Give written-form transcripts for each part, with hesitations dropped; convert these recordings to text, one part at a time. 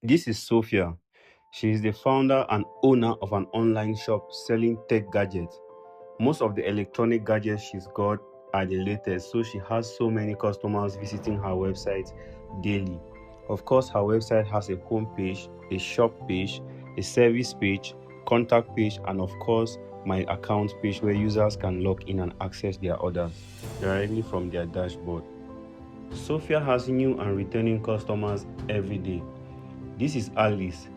This is Sophia. She is the founder and owner of an online shop selling tech gadgets. Most of the electronic gadgets she's got are the latest, so she has so many customers visiting her website daily. Of course, her website has a home page, a shop page, a service page, contact page, and of course, my account page where users can log in and access their orders directly from their dashboard. Sophia has new and returning customers every day. This is Alice.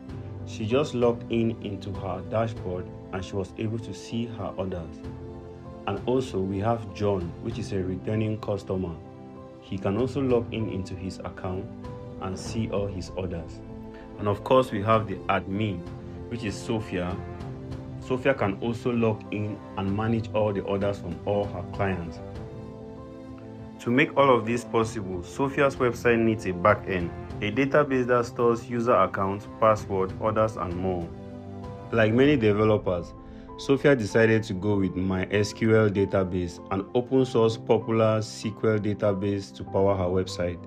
She just logged in into her dashboard and she was able to see her orders. And also we have John, which is a returning customer. He can also log in into his account and see all his orders. And of course we have the admin, which is Sophia. Sophia can also log in and manage all the orders from all her clients. To make all of this possible, Sophia's website needs a backend, a database that stores user accounts, password, orders, and more. Like many developers, Sophia decided to go with MySQL database, an open source popular SQL database to power her website.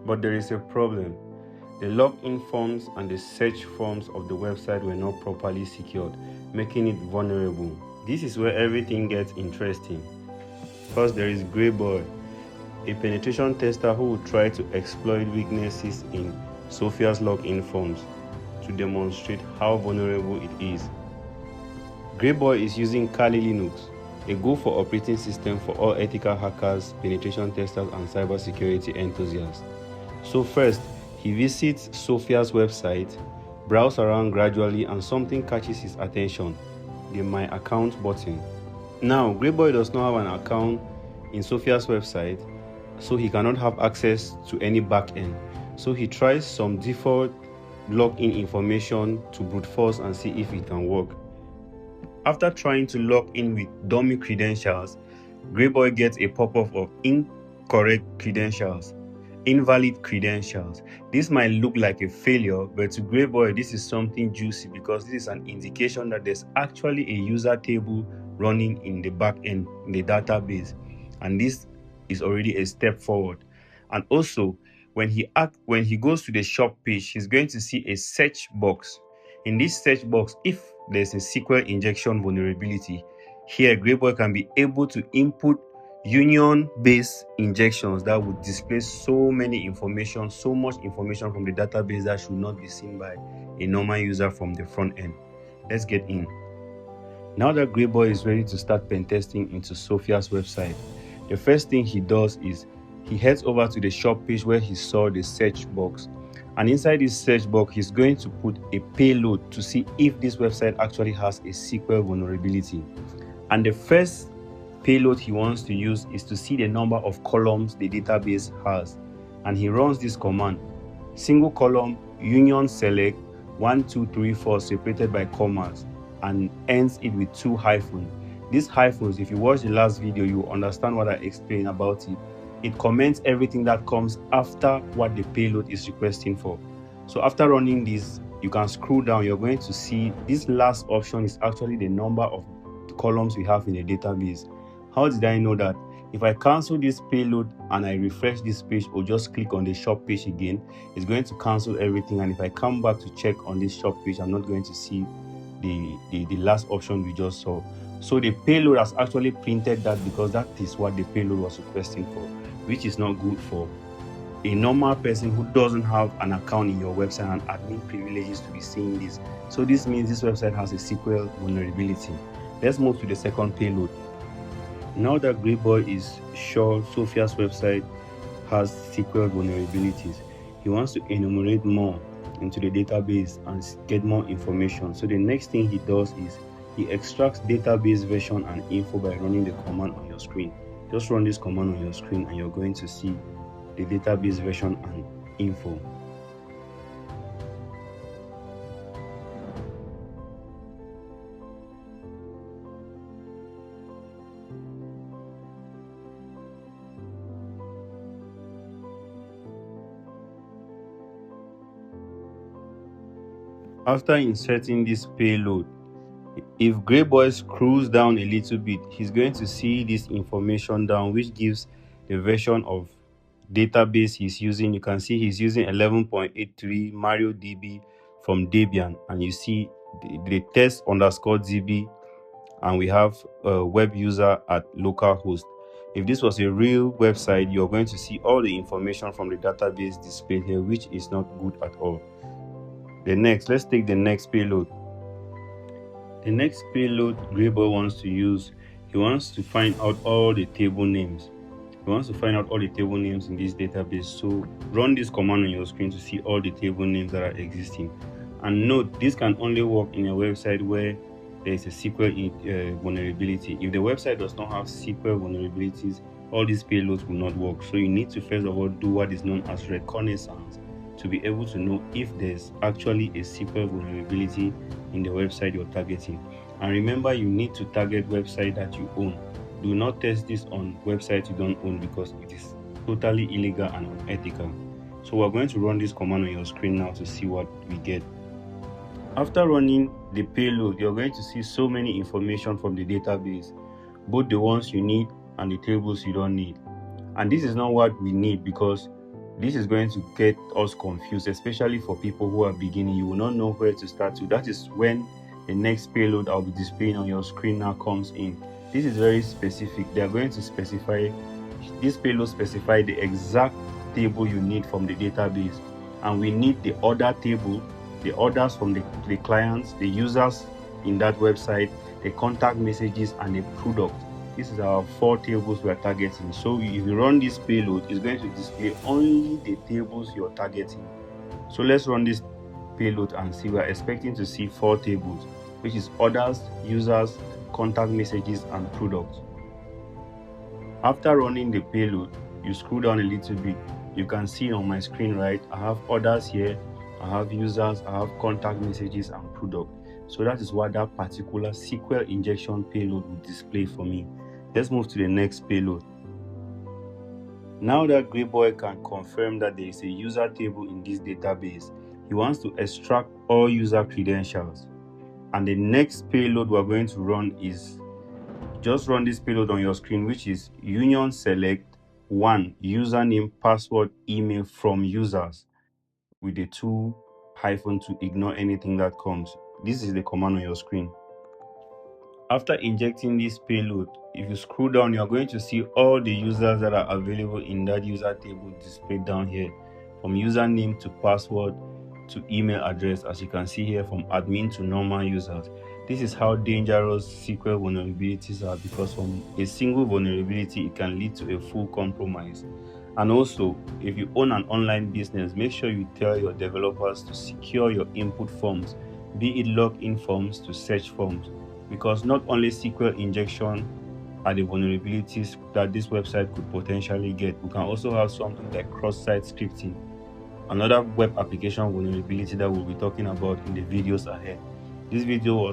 But there is a problem. The login forms and the search forms of the website were not properly secured, making it vulnerable. This is where everything gets interesting. First, there is Grey Boy, a penetration tester who will try to exploit weaknesses in Sophia's login forms to demonstrate how vulnerable it is. Grey Boy is using Kali Linux, a go-for operating system for all ethical hackers, penetration testers, and cybersecurity enthusiasts. So first, he visits Sophia's website, browses around gradually, and something catches his attention, the My Account button. Now, Grey Boy does not have an account in Sophia's website, so he cannot have access to any backend. So he tries some default login information to brute force and see if it can work. After trying to log in with dummy credentials, Grey Boy gets a pop-up of incorrect credentials, invalid credentials. This might look like a failure, but to Grey Boy, this is something juicy because this is an indication that there's actually a user table running in the backend, in the database, and this is already a step forward. And also, when he goes to the shop page, he's going to see a search box. In this search box, if there's a SQL injection vulnerability, here Grey Boy can be able to input union-based injections that would display so much information from the database that should not be seen by a normal user from the front end. Let's get in. Now that Grey Boy is ready to start pen testing into Sophia's website, the first thing he does is he heads over to the shop page where he saw the search box. And inside this search box, he's going to put a payload to see if this website actually has a SQL vulnerability. And the first payload he wants to use is to see the number of columns the database has. And he runs this command: single column union select 1, 2, 3, 4 separated by commas, and ends it with 2 hyphens. These hyphens, if you watch the last video, you will understand what I explained about it. It comments everything that comes after what the payload is requesting for. So after running this, you can scroll down. You're going to see this last option is actually the number of columns we have in the database. How did I know that? If I cancel this payload and I refresh this page or just click on the shop page again, it's going to cancel everything. And if I come back to check on this shop page, I'm not going to see the last option we just saw. So the payload has actually printed that because that is what the payload was requesting for, which is not good for a normal person who doesn't have an account in your website and admin privileges to be seeing this. So this means this website has a SQL vulnerability. Let's move to the second payload. Now that Grey Boy is sure Sophia's website has SQL vulnerabilities, he wants to enumerate more into the database and get more information. So the next thing he does is he extracts database version and info by running the command on your screen. Just run this command on your screen and you're going to see the database version and info. After inserting this payload, if Grey Boy scrolls down a little bit, he's going to see this information down, which gives the version of database he's using. You can see he's using 11.83 MariaDB from Debian, and you see the test_DB, and we have a web user at localhost. If this was a real website, you're going to see all the information from the database displayed here, which is not good at all. Let's take the next payload. The next payload Greyboy wants to use, he wants to find out all the table names. He wants to find out all the table names in this database. So run this command on your screen to see all the table names that are existing. And note, this can only work in a website where there is a SQL vulnerability. If the website does not have SQL vulnerabilities, all these payloads will not work. So you need to first of all do what is known as reconnaissance to be able to know if there's actually a SQL vulnerability in the website you're targeting. And remember, you need to target website that you own. Do not test this on websites you don't own, because it is totally illegal and unethical. So we're going to run this command on your screen now to see what we get. After running the payload, you're going to see so many information from the database, both the ones you need and the tables you don't need. And this is not what we need, because this is going to get us confused, especially for people who are beginning. You will not know where to start to. That is when the next payload I'll be displaying on your screen now comes in. This is very specific. They are going to specify, this payload specify the exact table you need from the database, and we need the order table, the orders from the clients, the users in that website, the contact messages, and the product. This is our 4 tables we are targeting. So if you run this payload, it's going to display only the tables you're targeting. So let's run this payload and see. We're expecting to see 4 tables, which is orders, users, contact messages, and products. After running the payload, you scroll down a little bit. You can see on my screen, right, I have orders here, I have users, I have contact messages, and product. So that is what that particular SQL injection payload will display for me. Let's move to the next payload. Now that Greyboy can confirm that there is a user table in this database, he wants to extract all user credentials. And the next payload we're going to run is, just run this payload on your screen, which is union select 1 username, password, email from users, with the 2 hyphen to ignore anything that comes. This is the command on your screen. After injecting this payload, if you scroll down, you're going to see all the users that are available in that user table displayed down here, from username to password to email address, as you can see here, from admin to normal users. This is how dangerous SQL vulnerabilities are, because from a single vulnerability, it can lead to a full compromise. And also, if you own an online business, make sure you tell your developers to secure your input forms, be it login forms to search forms, because not only SQL injection are the vulnerabilities that this website could potentially get. We can also have something like cross-site scripting, another web application vulnerability that we'll be talking about in the videos ahead. This video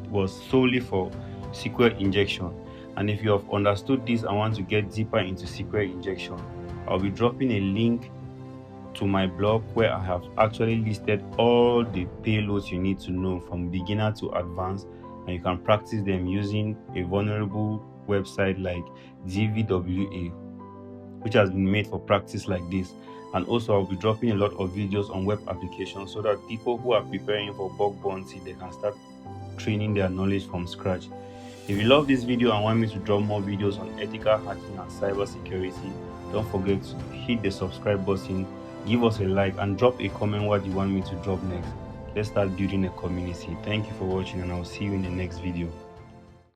was solely for SQL injection, and if you have understood this and want to get deeper into SQL injection, I'll be dropping a link to my blog where I have actually listed all the payloads you need to know from beginner to advanced, and you can practice them using a vulnerable website like DVWA, which has been made for practice like this. And also, I'll be dropping a lot of videos on web applications so that people who are preparing for bug bounty, they can start training their knowledge from scratch. If you love this video and want me to drop more videos on ethical hacking and cyber security, don't forget to hit the subscribe button, give us a like, and drop a comment what you want me to drop next. Let's start building a community. Thank you for watching, and I'll see you in the next video.